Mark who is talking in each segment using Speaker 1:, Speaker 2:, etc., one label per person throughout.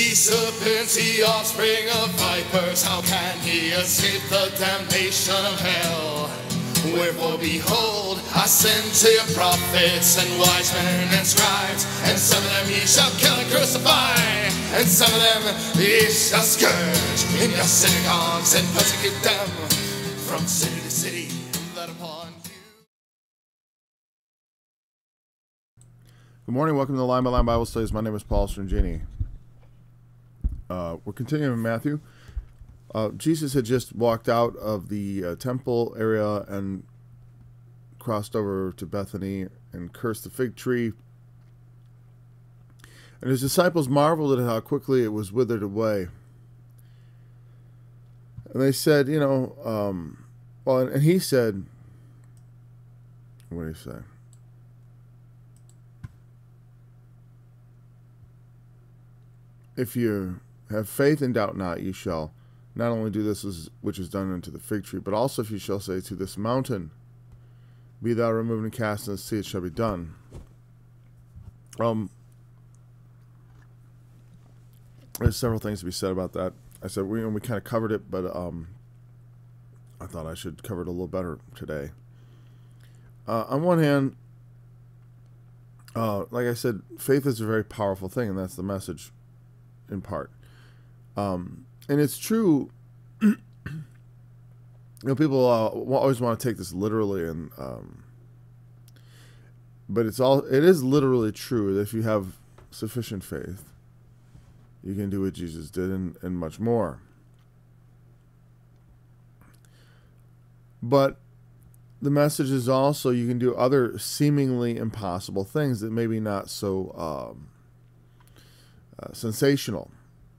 Speaker 1: Ye serpents, ye offspring of vipers, how can ye escape the damnation of hell? Wherefore, behold, I send to you prophets and wise men and scribes, and some of them ye shall kill and crucify, and some of them ye shall scourge in your synagogues and persecute them from city to city, that upon you.
Speaker 2: Good morning, welcome to the Line by Line Bible Studies. My name is Paul Strangini. We're continuing in Matthew. Jesus had just walked out of the temple area and crossed over to Bethany and cursed the fig tree. And his disciples marveled at how quickly it was withered away. And they said, and he said, what did he say? If you have faith and doubt not, you shall not only do this which is done unto the fig tree, but also if you shall say to this mountain, be thou removed and cast into the sea, it shall be done. There's several things to be said about that. I said we kind of covered it, but I thought I should cover it a little better today. On one hand, like I said, faith is a very powerful thing, and that's the message in part. And it's true. People always want to take this literally, and but it is literally true that if you have sufficient faith, you can do what Jesus did and much more. But the message is also you can do other seemingly impossible things that maybe not so sensational,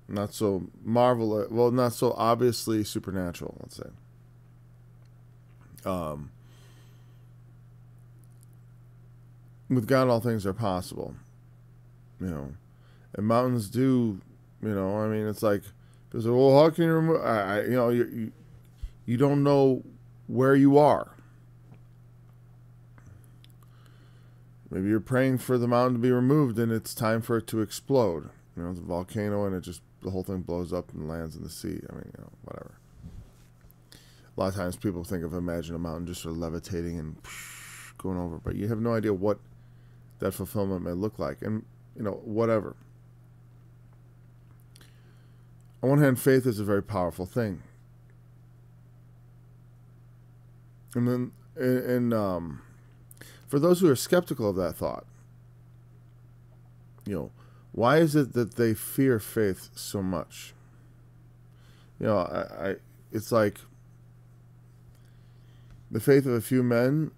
Speaker 2: not so marvelous, well, not so obviously supernatural, let's say. With God, all things are possible, and mountains do, it's like, people say, well, how can you remove, you don't know where you are. Maybe you're praying for the mountain to be removed and it's time for it to explode. It's a volcano and the whole thing blows up and lands in the sea. Whatever. A lot of times people imagine a mountain just sort of levitating and going over, but you have no idea what that fulfillment may look like. And, whatever. On one hand, faith is a very powerful thing. And then, for those who are skeptical of that thought, why is it that they fear faith so much? It's like the faith of a few men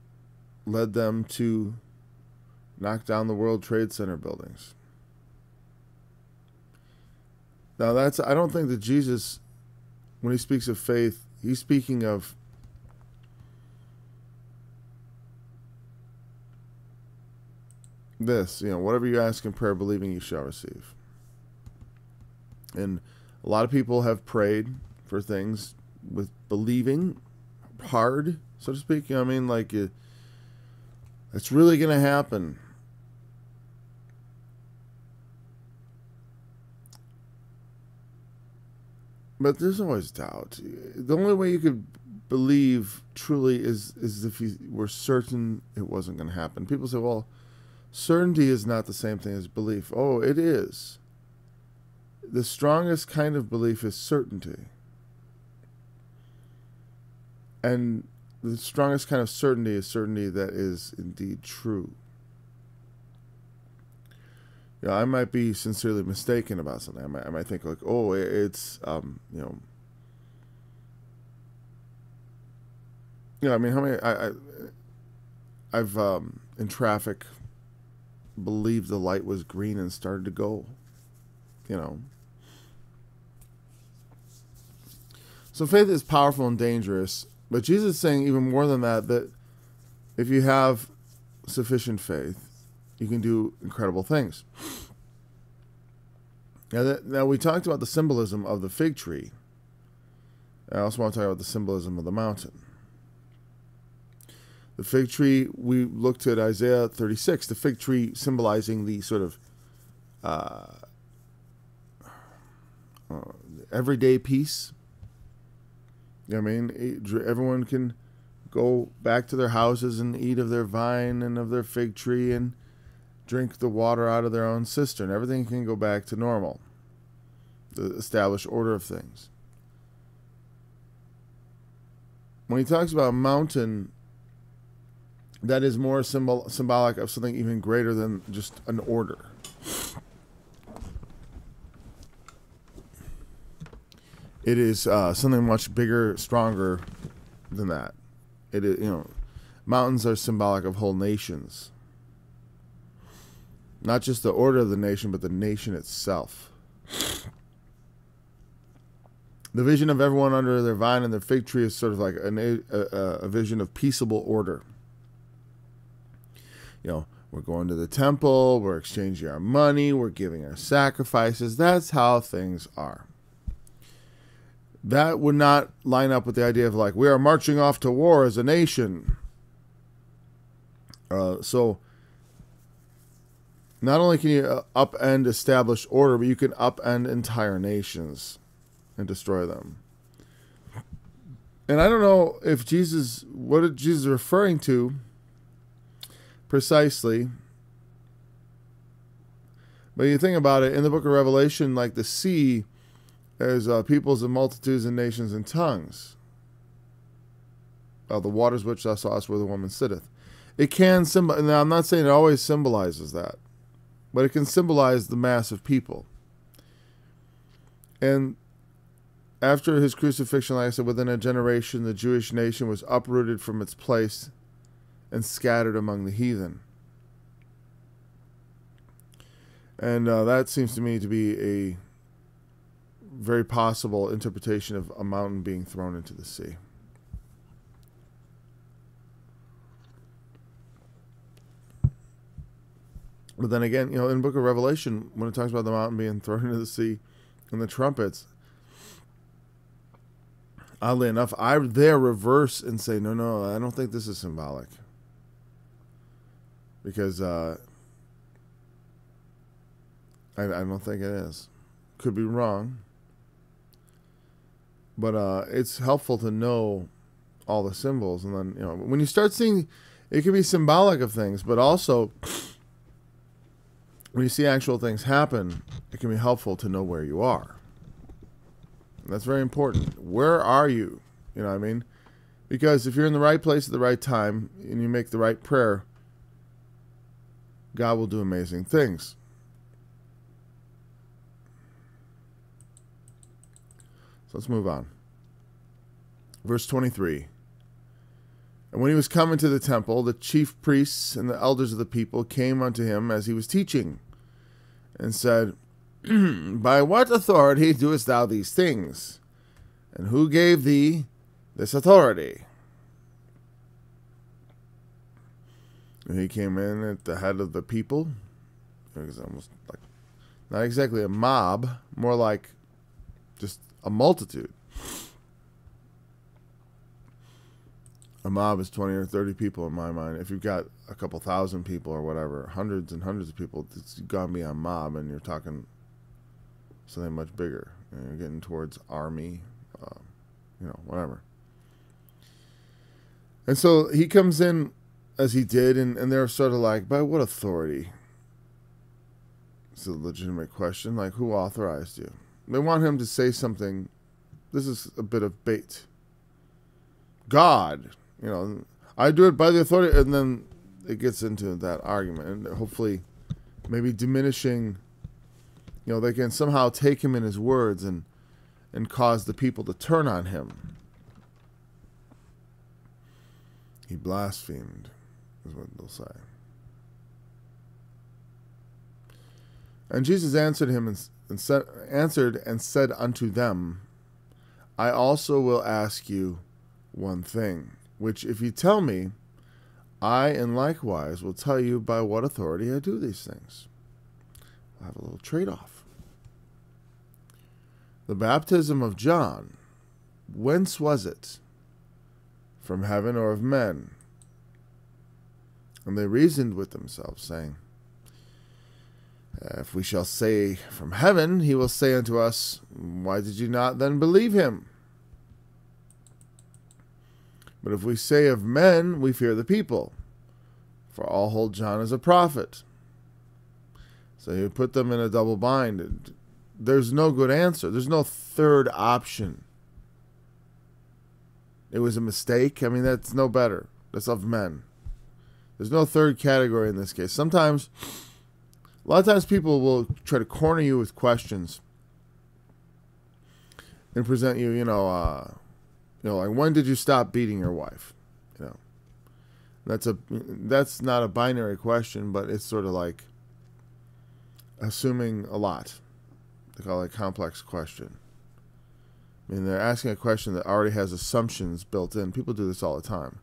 Speaker 2: led them to knock down the World Trade Center buildings. Now I don't think that Jesus, when he speaks of faith, he's speaking of this, whatever you ask in prayer, believing you shall receive. And a lot of people have prayed for things with believing hard, so to speak. It's really going to happen. But there's always doubt. The only way you could believe truly is if you were certain it wasn't going to happen. People say, well, certainty is not the same thing as belief. Oh, it is. The strongest kind of belief is certainty. And the strongest kind of certainty is certainty that is indeed true. I might be sincerely mistaken about something. I might think like, oh, it's, how many, I've in traffic, believed the light was green and started to go, So faith is powerful and dangerous, but Jesus is saying even more than that if you have sufficient faith, you can do incredible things. Now we talked about the symbolism of the fig tree. I also want to talk about the symbolism of the mountain. The fig tree, we looked at Isaiah 36, the fig tree symbolizing the sort of everyday peace. I mean, everyone can go back to their houses and eat of their vine and of their fig tree and drink the water out of their own cistern. Everything can go back to normal, the established order of things. When he talks about a mountain, that is more symbolic of something even greater than just an order. It is something much bigger, stronger than that. It is, mountains are symbolic of whole nations. Not just the order of the nation, but the nation itself. The vision of everyone under their vine and their fig tree is sort of like a vision of peaceable order. We're going to the temple, we're exchanging our money, we're giving our sacrifices. That's how things are. That would not line up with the idea of like, we are marching off to war as a nation. So not only can you upend established order, but you can upend entire nations and destroy them. And I don't know if what Jesus is referring to precisely. But you think about it, in the book of Revelation, like the sea, there's peoples and multitudes and nations and tongues. The waters which thou sawest where the woman sitteth. It can symbolize, now I'm not saying it always symbolizes that, but it can symbolize the mass of people. And after his crucifixion, like I said, within a generation, the Jewish nation was uprooted from its place and scattered among the heathen. And that seems to me to be a very possible interpretation of a mountain being thrown into the sea. But then again, in the book of Revelation, when it talks about the mountain being thrown into the sea and the trumpets, oddly enough, I there reverse and say, no, I don't think this is symbolic. Because I don't think it is. Could be wrong. But it's helpful to know all the symbols. And then, when you start seeing, it can be symbolic of things, but also when you see actual things happen, it can be helpful to know where you are. And that's very important. Where are you? You know what I mean? Because if you're in the right place at the right time and you make the right prayer, God will do amazing things. So let's move on. Verse 23. And when he was come into the temple, the chief priests and the elders of the people came unto him as he was teaching, and said, By what authority doest thou these things? And who gave thee this authority? And he came in at the head of the people. It was almost like, not exactly a mob, more like just a multitude. A mob is 20 or 30 people in my mind. If you've got a couple thousand people or whatever, hundreds and hundreds of people, it's gone beyond mob, and you're talking something much bigger. You're getting towards army, whatever. And so he comes in as he did, and they're sort of like, by what authority? It's a legitimate question. Like, who authorized you? They want him to say something. This is a bit of bait. God, I do it by the authority, and then it gets into that argument, and hopefully maybe diminishing, they can somehow take him in his words and cause the people to turn on him. He blasphemed, is what they'll say. And Jesus answered him and said unto them, I also will ask you one thing, which if you tell me, I in likewise will tell you by what authority I do these things. I'll have a little trade-off. The baptism of John, whence was it? From heaven or of men? And they reasoned with themselves, saying, If we shall say from heaven, he will say unto us, why did you not then believe him? But if we say of men, we fear the people, for all hold John as a prophet. So he would put them in a double bind. There's no good answer. There's no third option. It was a mistake. I mean, that's no better. That's of men. There's no third category in this case. Sometimes, a lot of times people will try to corner you with questions and present you, like, when did you stop beating your wife? That's not a binary question, but it's sort of like assuming a lot. They call it a complex question. I mean, they're asking a question that already has assumptions built in. People do this all the time.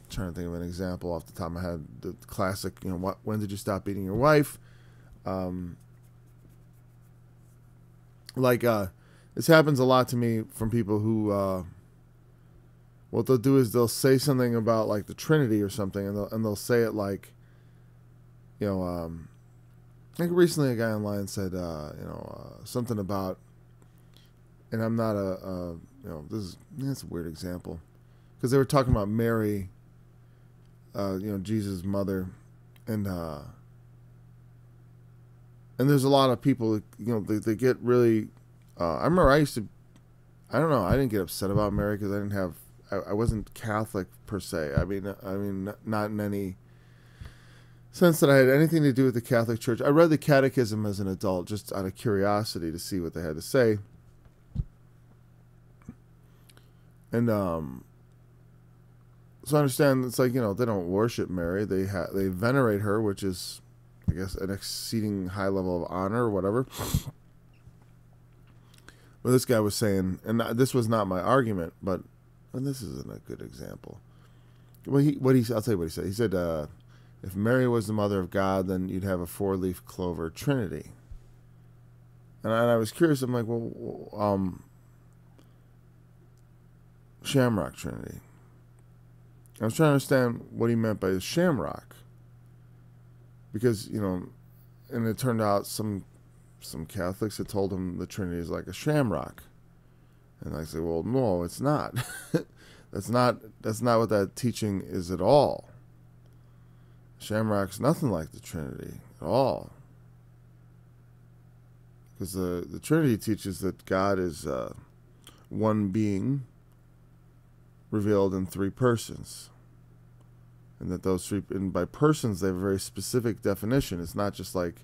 Speaker 2: Trying to think of an example off the top of my head. The classic, when did you stop beating your wife? This happens a lot to me from people who, what they'll do is they'll say something about like the Trinity or something, and they'll say it like, I think recently a guy online said, something about, and I'm not that's a weird example, because they were talking about Mary, Jesus' mother, and there's a lot of people, they get really, I remember I didn't get upset about Mary because I wasn't Catholic per se. I mean, not in any sense that I had anything to do with the Catholic Church. I read the Catechism as an adult just out of curiosity to see what they had to say. And so I understand it's like, they don't worship Mary. They venerate her, which is, I guess, an exceeding high level of honor or whatever. But this guy was saying, and this was not my argument, but this isn't a good example. Well, I'll tell you what he said. He said, if Mary was the mother of God, then you'd have a four-leaf clover Trinity. And I was curious. I'm like, well, Shamrock Trinity. I was trying to understand what he meant by the shamrock, because and it turned out some Catholics had told him the Trinity is like a shamrock, and I said, well, no, it's not. That's not what that teaching is at all. Shamrock's nothing like the Trinity at all, because the Trinity teaches that God is one being revealed in three persons, and that those three, and by persons, they have a very specific definition. It's not just like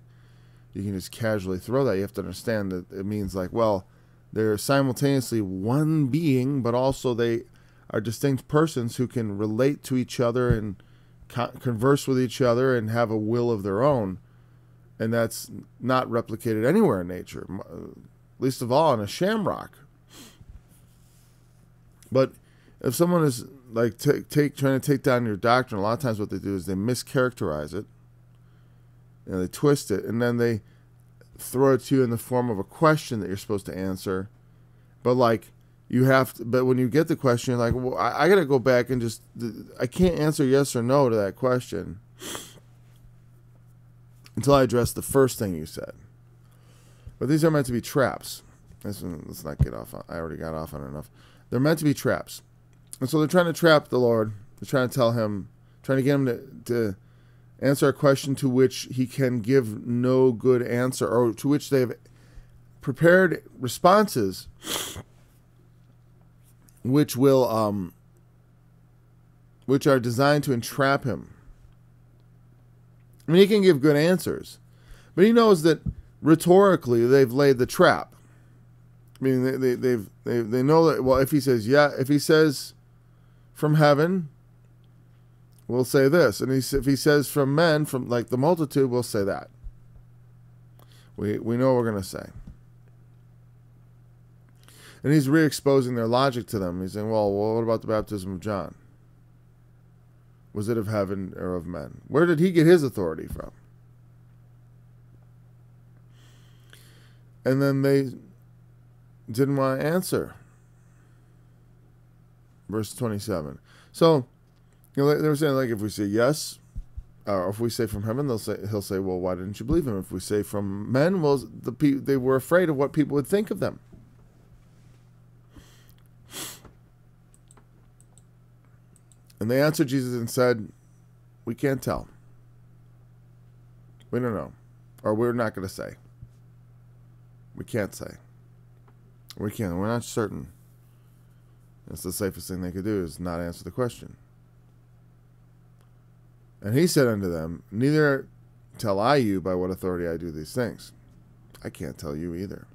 Speaker 2: you can just casually throw that. You have to understand that it means like, well, they're simultaneously one being, but also they are distinct persons who can relate to each other and converse with each other and have a will of their own, and that's not replicated anywhere in nature, least of all in a shamrock. But if someone is like trying to take down your doctrine, a lot of times what they do is they mischaracterize it, they twist it, and then they throw it to you in the form of a question that you're supposed to answer. But like but when you get the question, you're like, well, I got to go back and I can't answer yes or no to that question until I address the first thing you said. But these are meant to be traps. Let's not get off. I already got off on it enough. They're meant to be traps. And so they're trying to trap the Lord. They're trying to trying to get him to answer a question to which he can give no good answer, or to which they have prepared responses which are designed to entrap him. I mean, he can give good answers, but he knows that rhetorically they've laid the trap. I mean, they know that. Well, if he says from heaven, we'll say this, and if he says from men, from like the multitude, we'll say that. We know what we're going to say. And he's re-exposing their logic to them. He's saying, well, what about the baptism of John? Was it of heaven or of men? Where did he get his authority from? And then they didn't want to answer. Verse 27. So, they were saying, like, if we say yes, or if we say from heaven, he'll say, well, why didn't you believe him? If we say from men, well, they were afraid of what people would think of them. And they answered Jesus and said, we can't tell. We don't know. Or we're not going to say. We can't say. We can't. We're not certain. That's the safest thing they could do, is not answer the question. And he said unto them, neither tell I you by what authority I do these things. I can't tell you either,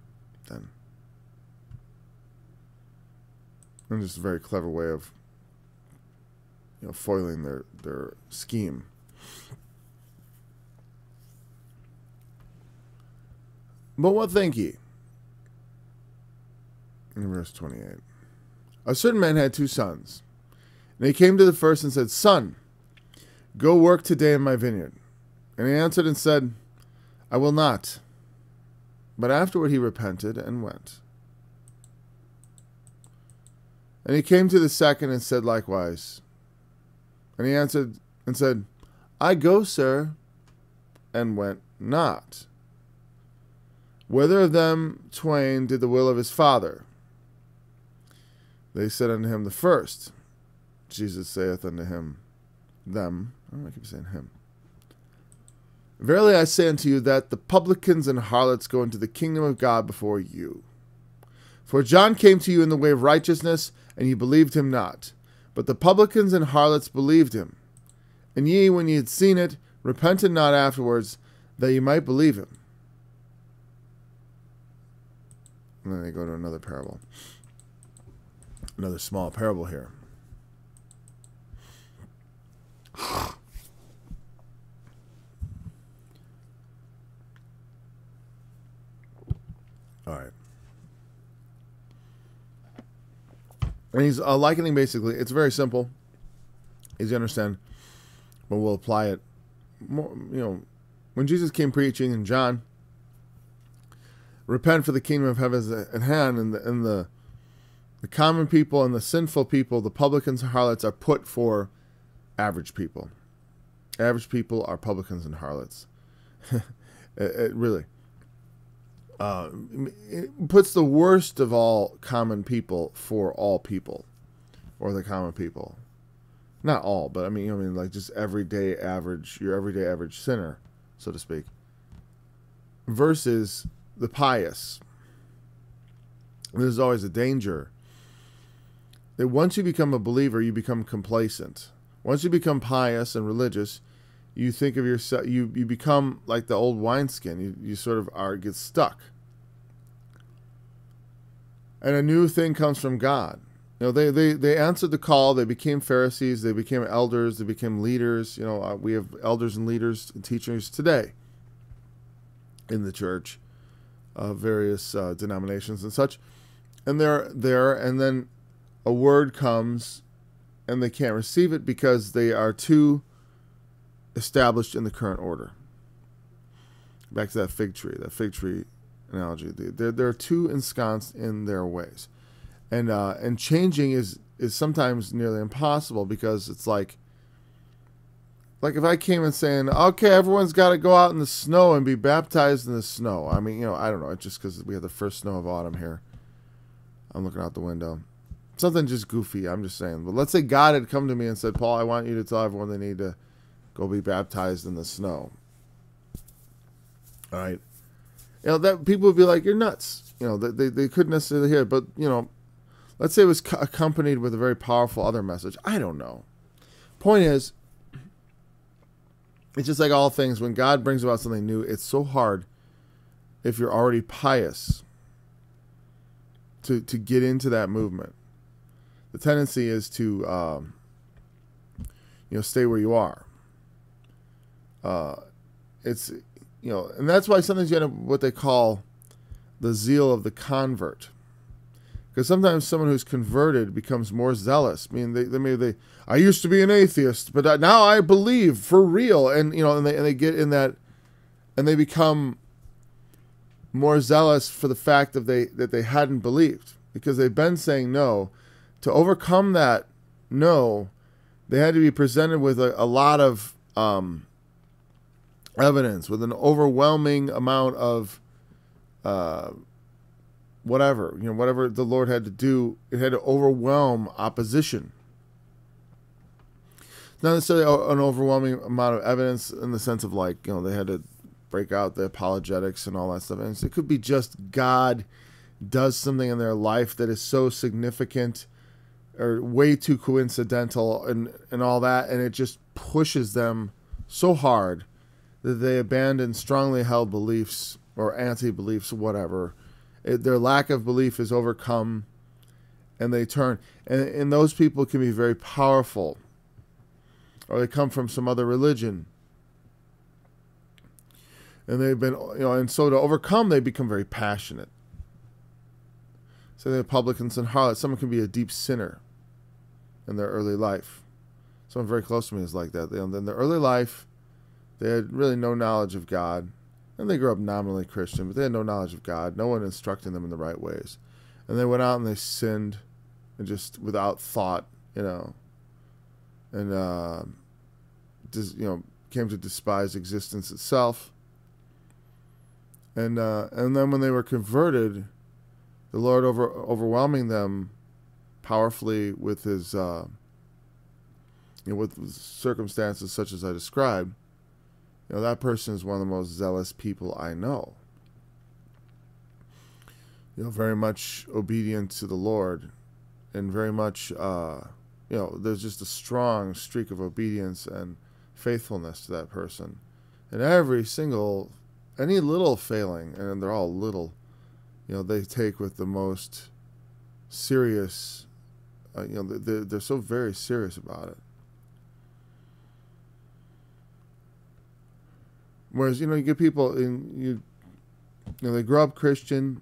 Speaker 2: then. And just a very clever way of, foiling their scheme. But what think ye? In verse 28. A certain man had 2 sons. And he came to the first and said, Son, go work today in my vineyard. And he answered and said, I will not. But afterward he repented and went. And he came to the second and said likewise. And he answered and said, I go, sir, and went not. Whether of them twain did the will of his father? They said unto him, the first. Jesus saith unto him, them. I keep saying him. Verily I say unto you that the publicans and harlots go into the kingdom of God before you. For John came to you in the way of righteousness, and ye believed him not. But the publicans and harlots believed him. And ye, when ye had seen it, repented not afterwards, that ye might believe him. And then they go to another parable. Another small parable here. All right. And he's likening, basically, it's very simple, easy to understand, but we'll apply it more, when Jesus came preaching in John, repent for the kingdom of heaven is at hand, and the common people and the sinful people, the publicans and harlots, are put for average people. Average people are publicans and harlots. It really it puts the worst of all common people for all people, or the common people. Not all, but I mean like just everyday average, your everyday average sinner, so to speak, versus the pious. And there's always a danger that once you become a believer, you become complacent. Once you become pious and religious, you think of yourself, you become like the old wineskin. You sort of get stuck. And a new thing comes from God. They answered the call. They became Pharisees. They became elders. They became leaders. We have elders and leaders and teachers today in the church, various denominations and such. And they're there, and then a word comes, and they can't receive it because they are too established in the current order. Back to that fig tree analogy. They're too ensconced in their ways, and changing is sometimes nearly impossible, because it's like if I came and saying, okay, everyone's got to go out in the snow and be baptized in the snow. I mean, I don't know. It's just because we have the first snow of autumn here. I'm looking out the window. Something just goofy, I'm just saying. But let's say God had come to me and said, Paul, I want you to tell everyone they need to go be baptized in the snow. All right. That people would be like, you're nuts. They couldn't necessarily hear it. But, let's say it was accompanied with a very powerful other message. I don't know. Point is, it's just like all things. When God brings about something new, it's so hard, if you're already pious, to get into that movement. The tendency is to, stay where you are. It's, and that's why sometimes you have what they call the zeal of the convert. Because sometimes someone who's converted becomes more zealous. I mean, I used to be an atheist, but now I believe for real. And, and they get in that, and they become more zealous for the fact that they hadn't believed, because they've been saying no. To overcome that no, they had to be presented with a lot of evidence, with an overwhelming amount of whatever the Lord had to do. It had to overwhelm opposition. Not necessarily an overwhelming amount of evidence in the sense of like, they had to break out the apologetics and all that stuff. And it could be just God does something in their life that is so significant or way too coincidental and all that, and it just pushes them so hard that they abandon strongly held beliefs or anti-beliefs, whatever. Their lack of belief is overcome, and they turn. And those people can be very powerful, or they come from some other religion. And they've been, and so to overcome, they become very passionate. So the publicans and harlots, someone can be a deep sinner in their early life. Someone very close to me is like that. In their early life, they had really no knowledge of God. And they grew up nominally Christian, but they had no knowledge of God. No one instructing them in the right ways. And they went out and they sinned, and just without thought, and came to despise existence itself. And then when they were converted, the Lord overwhelming them powerfully with his with circumstances such as I described, that person is one of the most zealous people I know. Very much obedient to the Lord, and very much there's just a strong streak of obedience and faithfulness to that person. And any little failing, and they're all little, they take with the most serious, they're so very serious about it. Whereas, you get people they grow up Christian.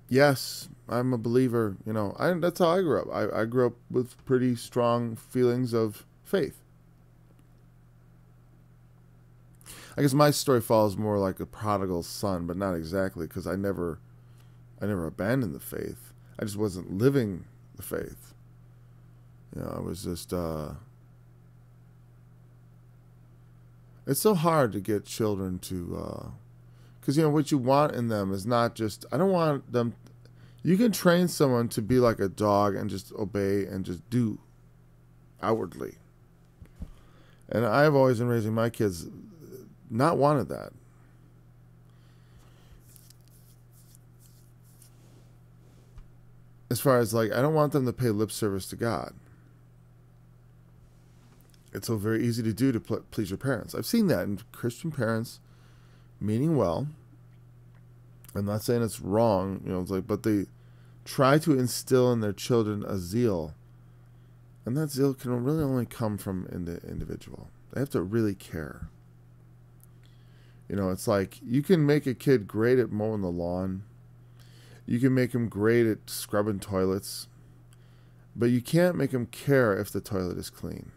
Speaker 2: Yes, I'm a believer. That's how I grew up. I grew up with pretty strong feelings of faith. I guess my story follows more like a prodigal son, but not exactly, because I never abandoned the faith. I just wasn't living the faith. I was just. It's so hard to get children to, because what you want in them is not just. I don't want them. You can train someone to be like a dog and just obey and just do outwardly. And I've always, in raising my kids, not wanted that. As far as I don't want them to pay lip service to God. It's so very easy to do to please your parents. I've seen that in Christian parents meaning well. I'm not saying it's wrong, but they try to instill in their children a zeal. And that zeal can really only come from the individual. They have to really care. It's like you can make a kid great at mowing the lawn. You can make him great at scrubbing toilets. But you can't make him care if the toilet is clean.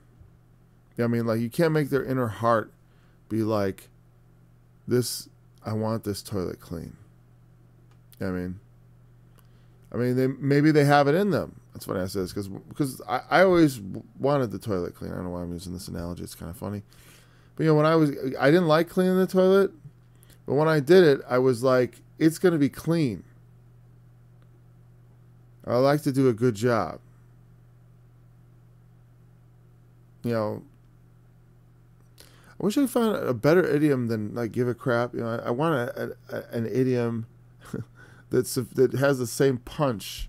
Speaker 2: You can't make their inner heart be like, I want this toilet clean. Maybe they have it in them. That's what I say, because I always wanted the toilet clean. I don't know why I'm using this analogy. It's kind of funny. But I didn't like cleaning the toilet, but when I did it, I was like, it's going to be clean. I like to do a good job. I wish I found a better idiom than give a crap. I want an idiom that has the same punch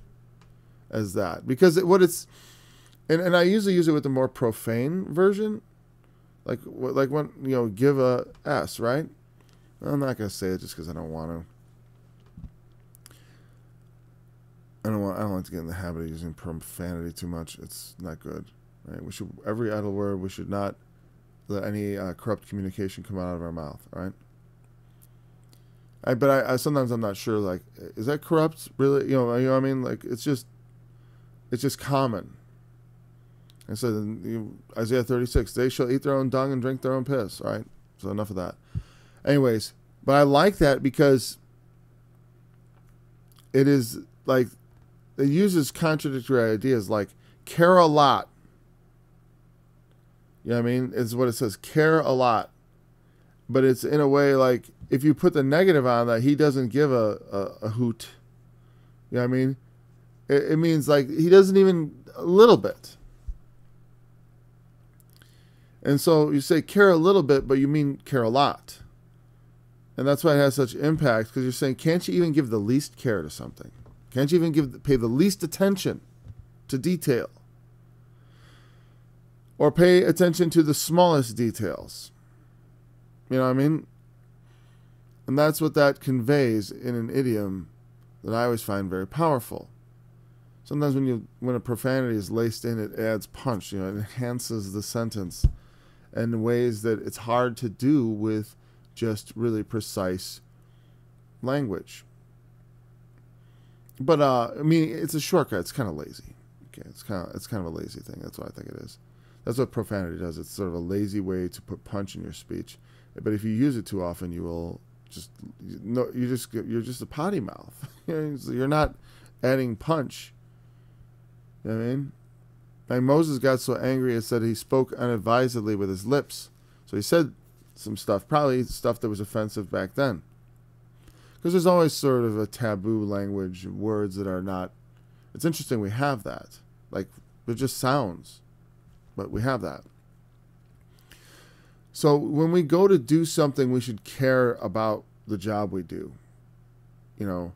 Speaker 2: as that, because and I usually use it with the more profane version, like when give a S, right? I'm not gonna say it just because I don't want to. I don't like to get in the habit of using profanity too much. It's not good, right? Every idle word. We should not let any corrupt communication come out of our mouth, right? But I sometimes I'm not sure. Is that corrupt? Really? You know what I mean? It's just common. And so Isaiah 36, they shall eat their own dung and drink their own piss. All right. So enough of that. Anyways, but I like that because it is it uses contradictory ideas like care a lot You know what I mean? It's what it says, care a lot. But it's in a way like, if you put the negative on that, he doesn't give a hoot. You know what I mean? It means like he doesn't even a little bit. And so you say care a little bit, but you mean care a lot. And that's why it has such impact, because you're saying, can't you even give the least care to something? Can't you even pay the least attention to detail? Or pay attention to the smallest details? You know what I mean? And that's what that conveys in an idiom that I always find very powerful. Sometimes when a profanity is laced in, it adds punch. You know, it enhances the sentence in ways that it's hard to do with just really precise language. But I mean, it's a shortcut. It's kind of lazy. Okay, it's kind of a lazy thing. That's what I think it is. That's what profanity does. It's sort of a lazy way to put punch in your speech. But if you use it too often, you will you're just a potty mouth. You're not adding punch. You know what I mean? Like Moses got so angry, it said he spoke unadvisedly with his lips. So he said some stuff, probably stuff that was offensive back then. Because there's always sort of a taboo language, words that are not. It's interesting we have that. Like, they're just sounds. But we have that. So when we go to do something, we should care about the job we do. You know?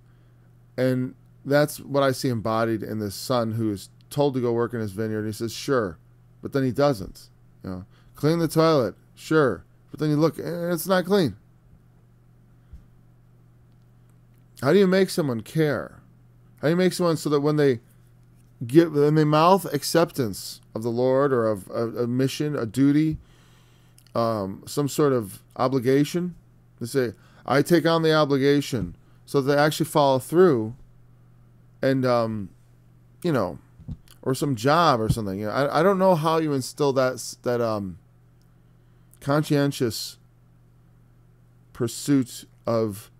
Speaker 2: And that's what I see embodied in this son who is told to go work in his vineyard. And he says, sure. But then he doesn't. You know, clean the toilet. Sure. But then you look, and it's not clean. How do you make someone care? How do you make someone so that when they mouth acceptance of the Lord or of a mission, a duty, some sort of obligation, they say, I take on the obligation, so that they actually follow through, and you know, or some job or something. You know, I don't know how you instill that conscientious pursuit of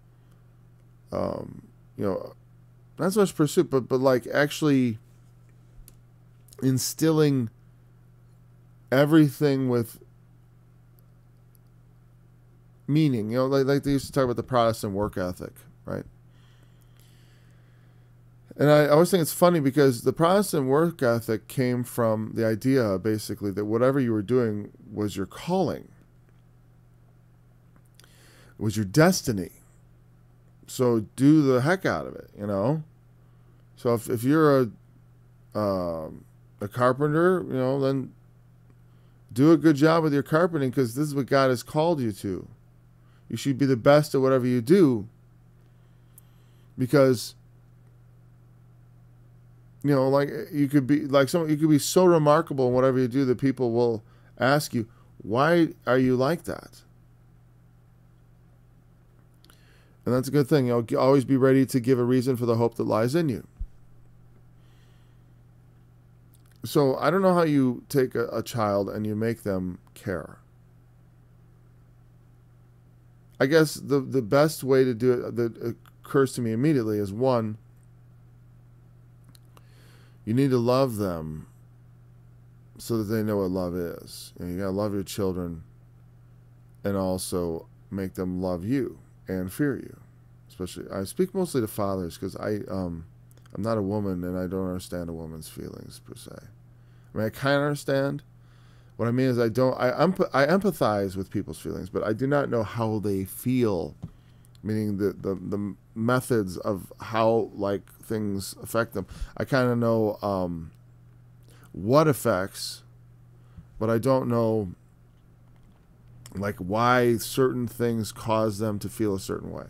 Speaker 2: you know, not so much pursuit, but like actually instilling everything with meaning. You know, like they used to talk about the Protestant work ethic, right? And I always think it's funny because the Protestant work ethic came from the idea, basically, that whatever you were doing was your calling, was your destiny. So do the heck out of it, you know. So if you're a carpenter, you know, then do a good job with your carpenting, because this is what God has called you to. You should be the best at whatever you do, because, you know, like you could be so remarkable in whatever you do that people will ask you, why are you like that? And that's a good thing. You know, always be ready to give a reason for the hope that lies in you. So I don't know how you take a child and you make them care. I guess the best way to do it that occurs to me immediately is, one, you need to love them so that they know what love is. You know, you gotta love your children and also make them love you and fear you. Especially, I speak mostly to fathers because I'm not a woman and I don't understand a woman's feelings per se. I mean, I kind of understand. What I mean is I empathize with people's feelings, but I do not know how they feel, meaning the methods of how like things affect them. I kind of know what affects, but I don't know like why certain things cause them to feel a certain way.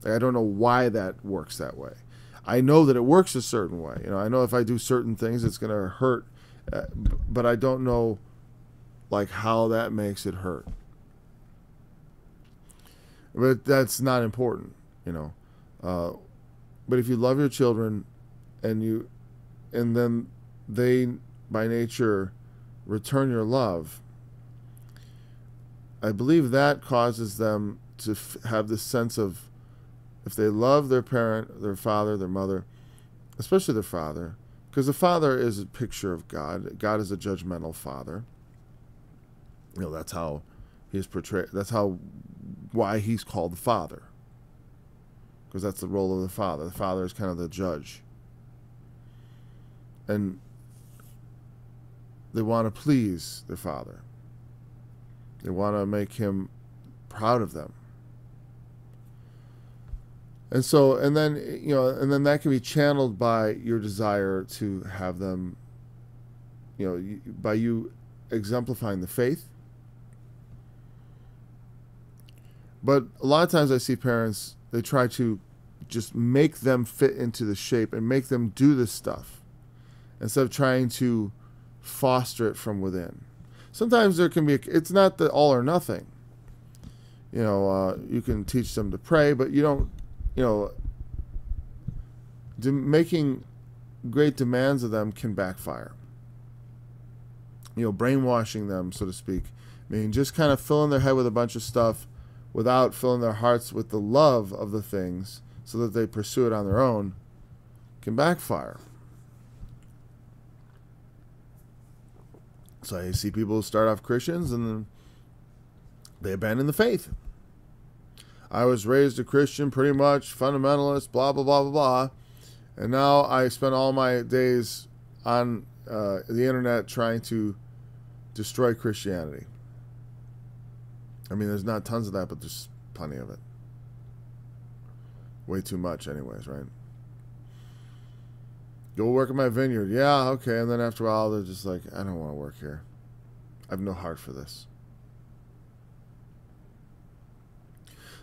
Speaker 2: Like, I don't know why that works that way. I know that it works a certain way. You know, I know if I do certain things, it's going to hurt, but I don't know like how that makes it hurt. But that's not important, you know. But if you love your children, and then they by nature return your love, I believe that causes them to have this sense of, if they love their parent, their father, their mother, especially their father, because the father is a picture of God. God is a judgmental father. That's how he's portrayed. That's why he's called the Father, because that's the role of the Father. The Father is kind of the judge, and they want to please their Father. They want to make him proud of them. And so, and then that can be channeled by your desire to have them, by you exemplifying the faith. But a lot of times I see parents, they try to just make them fit into the shape and make them do this stuff instead of trying to foster it from within. Sometimes there can be, it's not the all or nothing. You can teach them to pray, but you don't, making great demands of them can backfire. Brainwashing them, so to speak. I mean, just kind of filling their head with a bunch of stuff without filling their hearts with the love of the things so that they pursue it on their own can backfire. So I see people start off Christians and then they abandon the faith. I was raised a Christian, pretty much, fundamentalist, blah, blah, blah, blah, blah. And now I spend all my days on the internet trying to destroy Christianity. I mean, there's not tons of that, but there's plenty of it. Way too much anyways, right? Go work in my vineyard. Yeah, okay. And then after a while, they're just like, I don't want to work here. I have no heart for this.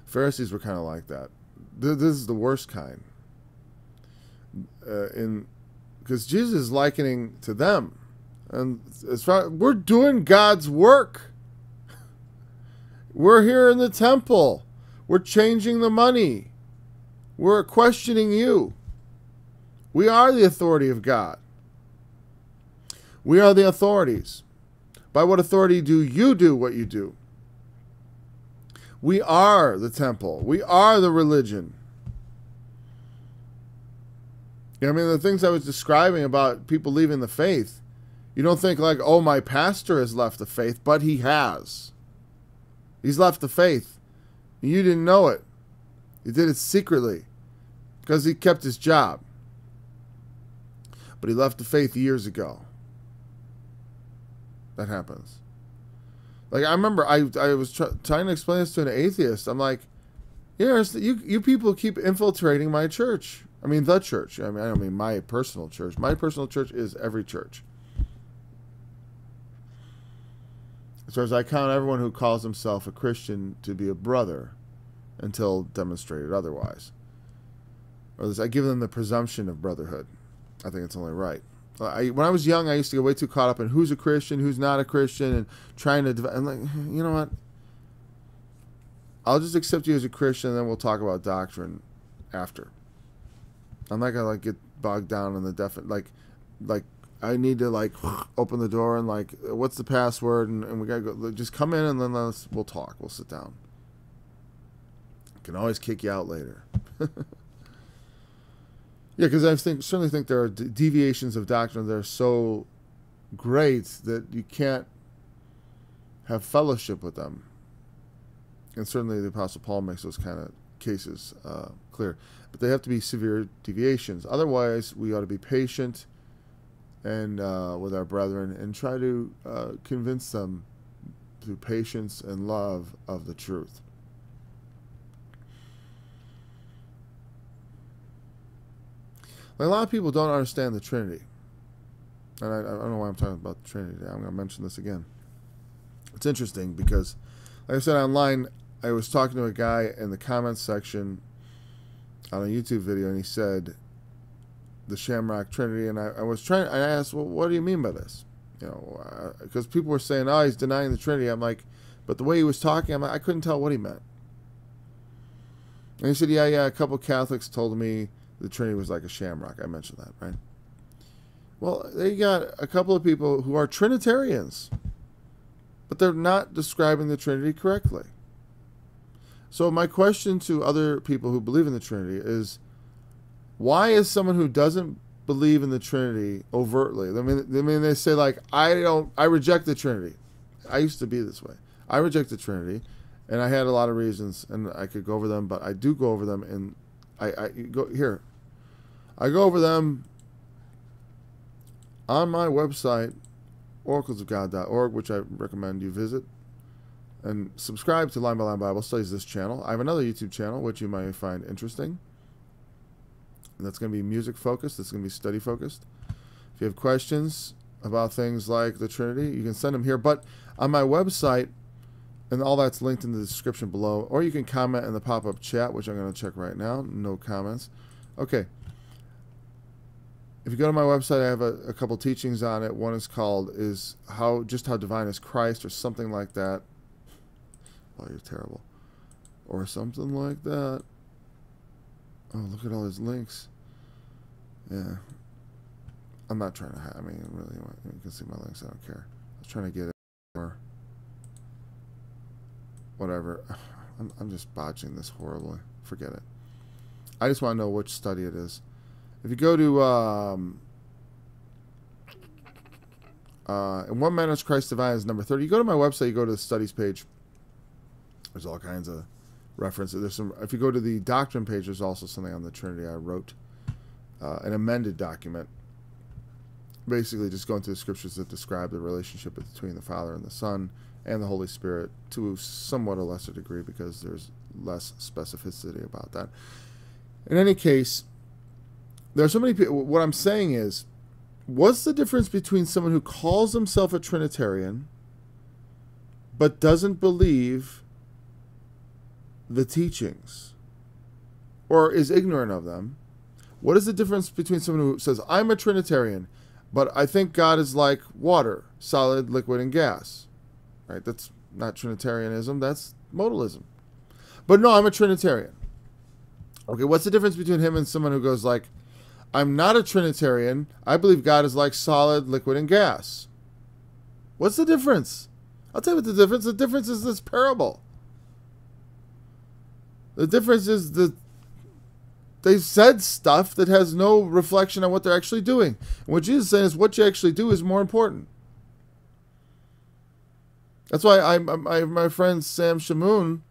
Speaker 2: Pharisees were kind of like that. This is the worst kind. Because Jesus is likening to them. And we're doing God's work. We're here in the temple. We're changing the money. We're questioning you. We are the authority of God. We are the authorities. By what authority do you do what you do? We are the temple. We are the religion. I mean, the things I was describing about people leaving the faith, you don't think like, oh, my pastor has left the faith, but he has. He's left the faith. You didn't know it. He did it secretly because he kept his job. But he left the faith years ago. That happens. Like, I remember I was trying to explain this to an atheist. I'm like, you people keep infiltrating my church. I mean, the church. I don't mean my personal church. My personal church is every church. As far as I count everyone who calls himself a Christian to be a brother until demonstrated otherwise. Or I give them the presumption of brotherhood. I think it's only right. When I was young, I used to get way too caught up in who's a Christian, who's not a Christian, and trying to... I'm like, you know what? I'll just accept you as a Christian, and then we'll talk about doctrine after. I'm not going to get bogged down in the definite... Like I need to open the door and what's the password, and we got to go. Just come in and then we'll talk. We'll sit down. I can always kick you out later. Yeah, because I certainly think there are deviations of doctrine that are so great that you can't have fellowship with them. And certainly the Apostle Paul makes those kind of cases clear. But they have to be severe deviations. Otherwise, we ought to be patient and with our brethren and try to convince them through patience and love of the truth. A lot of people don't understand the Trinity. And I don't know why I'm talking about the Trinity today. I'm going to mention this again. It's interesting because, like I said online, I was talking to a guy in the comments section on a YouTube video, and he said the Shamrock Trinity, and I asked, well, what do you mean by this? Because people were saying, oh, he's denying the Trinity. I'm like, but the way he was talking, I couldn't tell what he meant. And he said, yeah, a couple Catholics told me the Trinity was like a shamrock. I mentioned that, right? Well, they got a couple of people who are Trinitarians, but they're not describing the Trinity correctly. So my question to other people who believe in the Trinity is, why is someone who doesn't believe in the Trinity overtly? I mean, they say I reject the Trinity. I used to be this way. I reject the Trinity, and I had a lot of reasons, and I could go over them, but I do go over them, and I go over them on my website, oraclesofgod.org, which I recommend you visit, and subscribe to Line by Line Bible Studies, this channel. I have another YouTube channel, which you might find interesting, and that's going to be music focused. That's going to be study focused. If you have questions about things like the Trinity, you can send them here, but on my website, and all that's linked in the description below, or you can comment in the pop-up chat, which I'm going to check right now. No comments. Okay. If you go to my website, I have a couple teachings on it. One is called how divine is Christ, or something like that. Oh, you're terrible. Or something like that. Oh, look at all these links. Yeah. I'm not trying to I mean, really, you can see my links. I don't care. I was trying to get it more. Whatever. I'm just botching this horribly. Forget it. I just want to know which study it is. If you go to in what manner is Christ divine is number 30. You go to my website, you go to the studies page. There's all kinds of references. There's some. If you go to the doctrine page, there's also something on the Trinity. I wrote an amended document, basically just going through the scriptures that describe the relationship between the Father and the Son and the Holy Spirit to somewhat a lesser degree, because there's less specificity about that. In any case, there are so many people. What I'm saying is, what's the difference between someone who calls himself a Trinitarian but doesn't believe the teachings or is ignorant of them? What is the difference between someone who says, I'm a Trinitarian, but I think God is like water, solid, liquid, and gas? Right? That's not Trinitarianism, that's modalism. But no, I'm a Trinitarian. Okay, what's the difference between him and someone who goes like, I'm not a Trinitarian, I believe God is like solid, liquid, and gas? What's the difference? I'll tell you what the difference. The difference is this parable. The difference is that they've said stuff that has no reflection on what they're actually doing. And what Jesus is saying is what you actually do is more important. That's why my friend Sam Shamoun,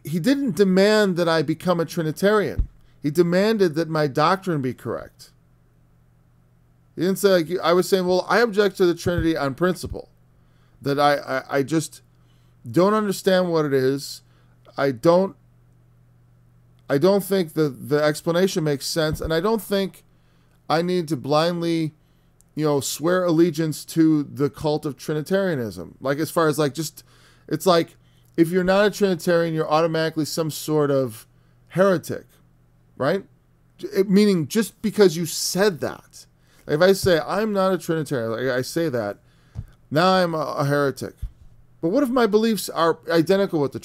Speaker 2: he didn't demand that I become a Trinitarian. He demanded that my doctrine be correct. He didn't say, like, I was saying, well, I object to the Trinity on principle. That I just don't understand what it is. I don't think the explanation makes sense, and I don't think I need to blindly, swear allegiance to the cult of Trinitarianism. Like, as far as it's like if you're not a Trinitarian, you're automatically some sort of heretic, right? Meaning just because you said that. Like if I say I'm not a Trinitarian, like I say that, now I'm a heretic. But what if my beliefs are identical with the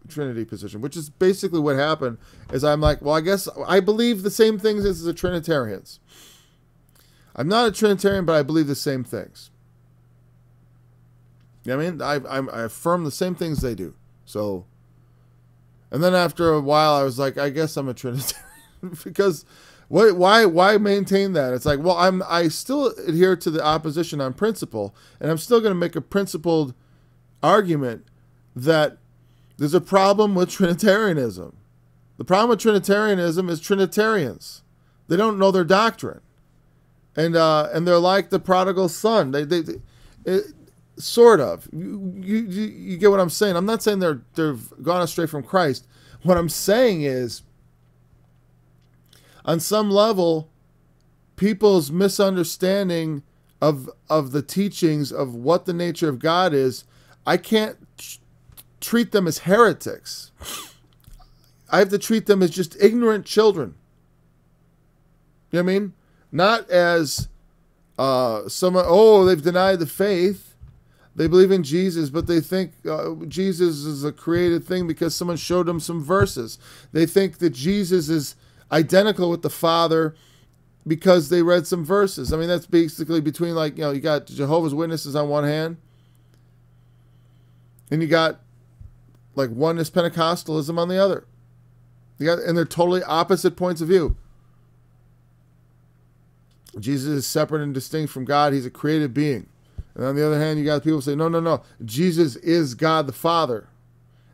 Speaker 2: Trinity position, which is basically what happened, is I'm like, well, I guess I believe the same things as the Trinitarians. I'm not a Trinitarian, but I believe the same things. You know what I mean? I affirm the same things they do. So, and then after a while, I was like, I guess I'm a Trinitarian. Because why maintain that? It's like, well, I still adhere to the opposition on principle, and I'm still going to make a principled argument that there's a problem with Trinitarianism. The problem with Trinitarianism is Trinitarians. They don't know their doctrine, and they're like the prodigal son. Sort of. You get what I'm saying? I'm not saying they've gone astray from Christ. What I'm saying is, on some level, people's misunderstanding of the teachings of what the nature of God is, I can't treat them as heretics. I have to treat them as just ignorant children. You know what I mean? Not as someone, they've denied the faith. They believe in Jesus, but they think Jesus is a created thing because someone showed them some verses. They think that Jesus is identical with the Father because they read some verses. I mean, that's basically between, you got Jehovah's Witnesses on one hand, and you got oneness Pentecostalism on the other. And they're totally opposite points of view. Jesus is separate and distinct from God. He's a created being. And on the other hand, you got people say, no, no, no, Jesus is God the Father.